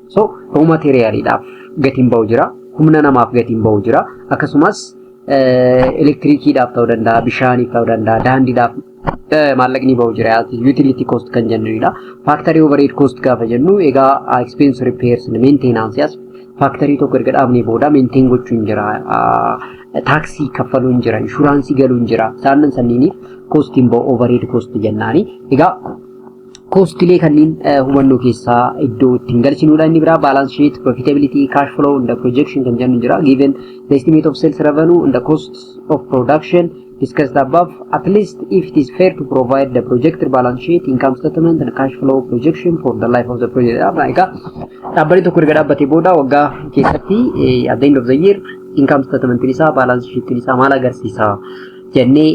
[SPEAKER 1] So raw materialidhaaf gatiin ba'u jira, humna namaaf gatiin ba'u jira, akkasumas elektirikiidhaaf ta'uu danda'a, bishaaniif ta'uu danda'a, daandiidhaaf maallaqni ba'u jira. Utility cost kan jennudha. Factory overhead cost gaafa jennu egaa expense repairs and maintenance as factory tokko erga dhaabnee booda maintain gochuun jira, taksii kaffaluun jira, inshuraansii galuun jira. Isaan sanniiniif costiin ba'u overhead cost jennaani. Egaa costilee kanneen hubannoo keessaa iddoo ittiin galchinuudha. Inni biraa balance sheet, profitability, cash flow and the projection kan jennu jira. Given the estimate of sales revenue and the costs of production discussed above, at least if it is fair to provide the projected balance sheet, income statement and cash flow projection for the life of the project. Egaa dhaabbanni tokko erga dhaabbatee booda waggaa keessatti at the end of the year income statement isaa, balance sheet isaa maal agarsiisa jennee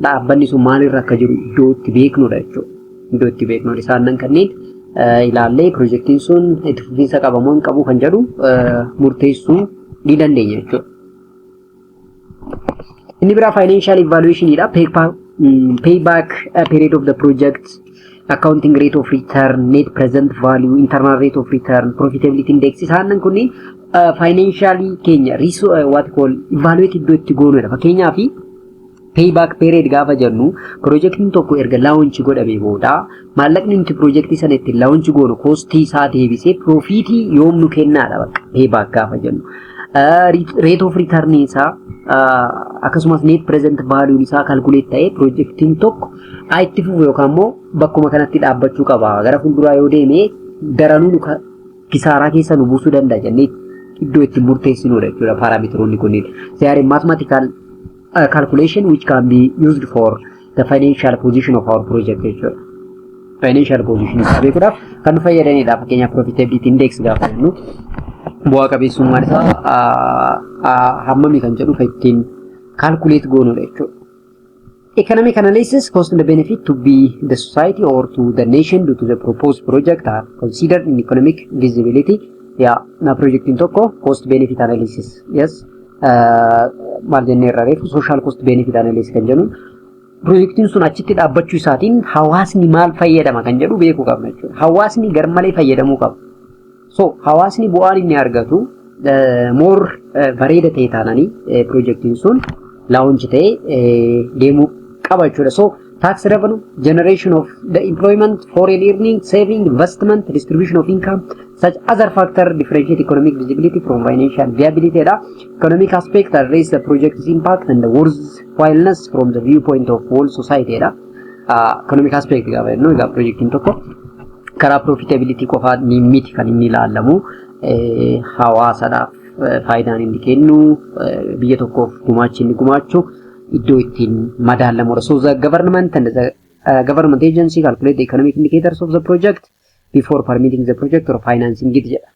[SPEAKER 1] dhaabbanni sun maalirra akka jiru iddoo itti beeknudha jechuudha. Iddoo itti beeknudha. Isaan kanneen ilaallee projektiin sun itti fufiinsa qabamoo hin qabu kan jedhu murteessuu ni dandeenya jechuudha. Inni biraa financial evaluation dha. Payback period of the project, accounting rate of return, net present value, internal rate of return, profitability index. Isaan kunniin financially keenya what call evaluate iddoo itti goonudha. Fakkeenyaaf payback period gaafa jennu projektiin tokko erga launch godhamee booda maallaqni nuti projektii sana ittiin launch goonu kostii isaa deebisee profitii yoom nu kennaadha bakka payback gaafa jennu. Rate of return isaa akkasumas net present value isaa calculate ta'ee projektiin tokko itti fufu yookaan immoo bakkuma kanatti dhaabbachuu qaba. Gara fuulduraa yoo deeme daranuu kisaaraa keessa nu buusuu danda'a jennee iddoo itti murteessinudha jechuudha parameteroonni kunniin. They are mathematical calculation which can be used for the financial position of our project jechuudha. Financial position isaa beekuudhaaf kan nu fayyadanidha. Fakkeenyaaf profitability index gaafa jennu bu'aa qabeessummaan isaa hammami kan jedhu kan ittiin calculate goonudha jechuudha. Economic analysis, cost and benefit to be the society or to the nation due to the proposed project are considered in economic visibility. Na projectiin tokko cost benefit analysis. Yes. Maal jennee irraa reefu social cost benefit analysis kan jennu projektiin sun achitti dhaabbachuu isaatiin hawaasni maal fayyadama kan jedhu beekuu qabna jechuudha. Hawaasni garmalee fayyadamuu qaba. So hawaasni bu'aan inni argatu more bareeda ta'e taananii projectiin sun launch ta'e deemuu qaba jechuudha. So tax revenue, generation of the employment, foreign earning, saving, investment, distribution of income, such other factors differentiate economic visibility from financial viability. Economic aspect address the project's impact and the worthwhileness from the viewpoint of whole society. Economic aspect gaafa projectiin tokko karaa profitability qofaa ni miti kan inni ilaalamu hawaasadhaaf faayidaan inni kennu biyya tokkoof gumaachi inni gumaachu iddoo ittiin madaalamudha. So the government and the government agency calculate the economic indicators of the project before permitting the project or financing it jedha.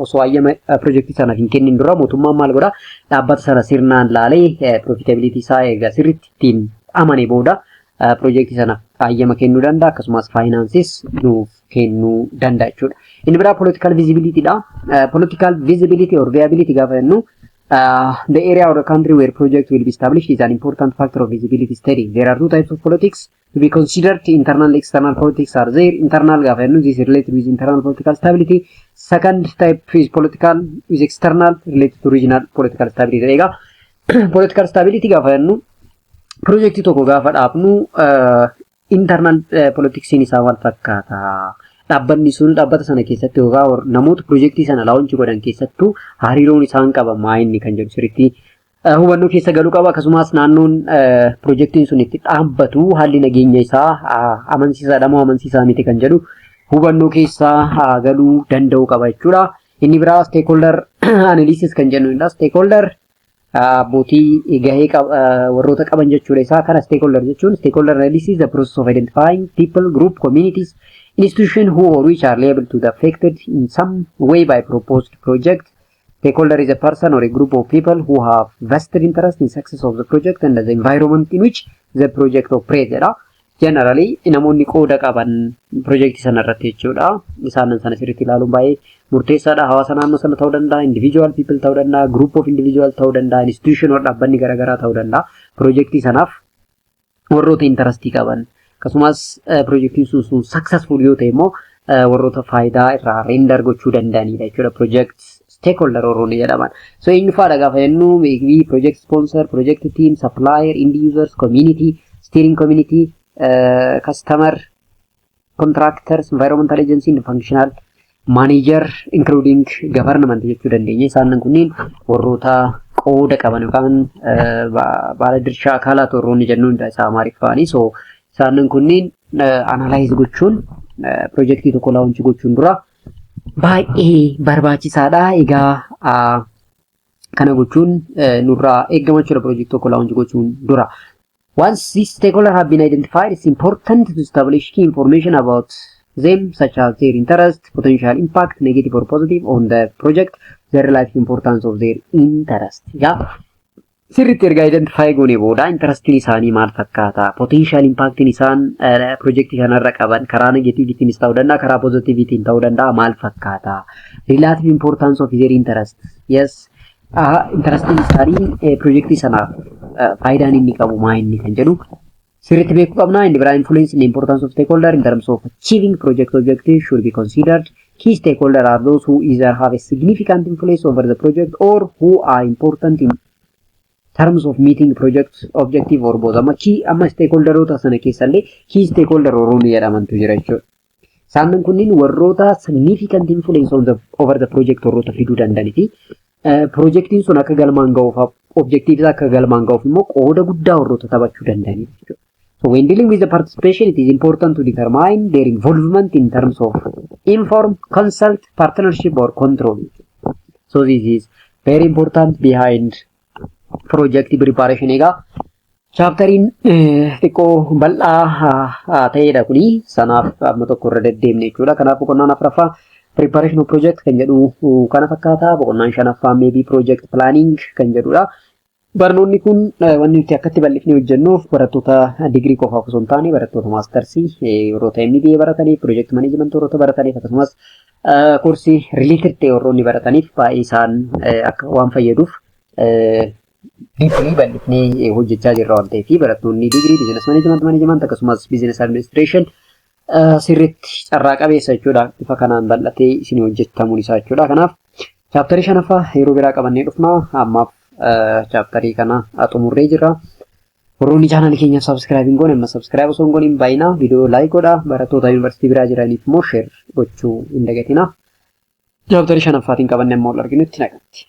[SPEAKER 1] Osoo ayyama projectii sana hin kennin dura mootummaan maal godha dhaabbata sana sirnaan laalee profitability isaa eega sirriitti ittiin amane booda projectii sana ayyama kennuu danda'a akkasumas finances nuuf kennuu danda'a jechuudha. Inni biraa political visibility dha. Political visibility or viability gaafa jennu the area or the country where project will be established is an important factor of visibility study. There are two types of politics to be considered. Internal and external politics are there. Internal gaafa jennu this is related with internal political stability. Second type is political is external related to regional political stability. Egaa political stability gaafa jennu projectii tokko gaafa dhaabnu internal politics isaa wal fakkaata. Dhaabbanni sun dhaabbata sana keessatti yookaan namoota projectii sana launch godhan keessattuu hariiroon isaan qaba maayinni kan jedhu sirriitti hubannoo keessa galuu qaba. Akkasumas naannoon projectiin sun itti dhaabbatu haalli nageenya isaa amansiisaadha moo amansiisaa miti kan jedhu hubannoo keessa galuu danda'u qaba jechuudha. Inni biraa stakeholder analysis kan jennudha. Stakeholder abbootii gahee warroota qaban jechuudha. Isaa kana stakeholder jechuun stakeholder analysis the process of identifying people, group, communities, institution who or which are liable to be affected in some way by proposed project. Stakeholder is a person or a group of people who have vested interest in success of the project and the environment in which the project operates. Generally namoonni qooda qaban projectii sana irratti jechuudha. Isaan sana sirriitti ilaaluun baay'ee murteessaadha. Hawaasa naannoo sana ta'uu danda'a, individual people ta'uu danda'a, group of individual ta'uu danda'a, institution or dhaabbanni garaagaraa ta'uu danda'a. Projectii sanaaf warroota interestii qaban akkasumas projectiin sun successful yoo ta'e immoo warroota faayidaa irraa render gochuu danda'anidha jechuudha. Project stakeholder warroonni jedhaman. So eenyu faadha gaafa jennu project sponsor, project team, supplier, end users, community, steering committee, customer, contractors, environmental agency, and functional manager including government jechuu dandeenya. Isaan kunniin warroota qooda qaban yookaan baaladirsaa akaalaat warroonni jennuun isaa Amaariffaani. So isaan kunniin analyze gochuun projectii tokko launch gochuun dura baay'ee barbaachisaadha. Egaa kana gochuun nurraa eegama jechuudha project tokko launch gochuun dura. Once these stakeholders have been identified, it's important to establish key information about them, such as their interest, potential impact, negative or positive, on the project, the relative importance of their interest. Yeah. Sirriitti erga identify goone booda interestiin isaanii maal fakkaata, potential impactiin isaan projectii kanarra qaban karaa negativitiin ta'uu danda'a, karaa positivitiin ta'uu danda'a maal fakkaata, relative importance of their interest. Yes. Interesting isaanii projectii sanaaf faayidaan inni qabu maa inni kan jedhu sirriitti beekuu qabna. Inni biraa influence and importance of stakeholder in terms of achieving project objectives should be considered. Key stakeholders are those who either have a significant influence over the project or who are important in terms of meeting project objective or both. Amma stakeholderoota sana keessallee key stakeholder warroonni jedhamantu jira jechuudha. Isaan kunniin warroota significant influence over the project warroota fiduu danda'aniiti. Projectiin sun akka galmaan ga'uuf objectives akka galmaan ga'uuf immoo qooda guddaa warroota taphachuu danda'anii jechuudha. So when dealing with the participation, it is important to determine their involvement in terms of inform, consult, partnership or control. So this is very important behind project preparation. Egaa chapteriin xiqqoo bal'aa ta'edha kuni sanaaf amma tokko irra deddeemne jechuudha. Kanaaf boqonnaan afuraffaa preparation of project kan jedhu kana fakkaata. Boqonnaan shanaffaa maybe project planning kan jedhudha. Barnoonni kun wanni nuti akkatti bal'ifnee hojjennuuf barattoota degree qofaaf osoo hin taane barattoota maastarsii warroota MBA barataniif project management warroota barataniif akkasumas koorsii related ta'e warroonni barataniif baay'ee isaan akka waan fayyaduuf deeply bal'ifnee hojjechaa jirra waan ta'eef barattoonni degree business management akkasumas business administration sirriitti carraa qabeessa jechuudha. Bifa kanaan bal'atee isin hojjetamuun isaa jechuudha. Kanaaf Chaaptarii shanaffaa yeroo biraa qabannee dhufna. Ammaaf chaaptarii kana xumurree jirra. Warroonni chaanalii keenya subscribe hin goone amma subscribe osoo hin goone baay'ina viidiyoo like godhaa. Barattoota yuunivarsiitii biraa jiraniif immoo share gochuu hin dagatinaa. Chaaptarii shanaffaatiin qabannee amma ol arginutti naqatti.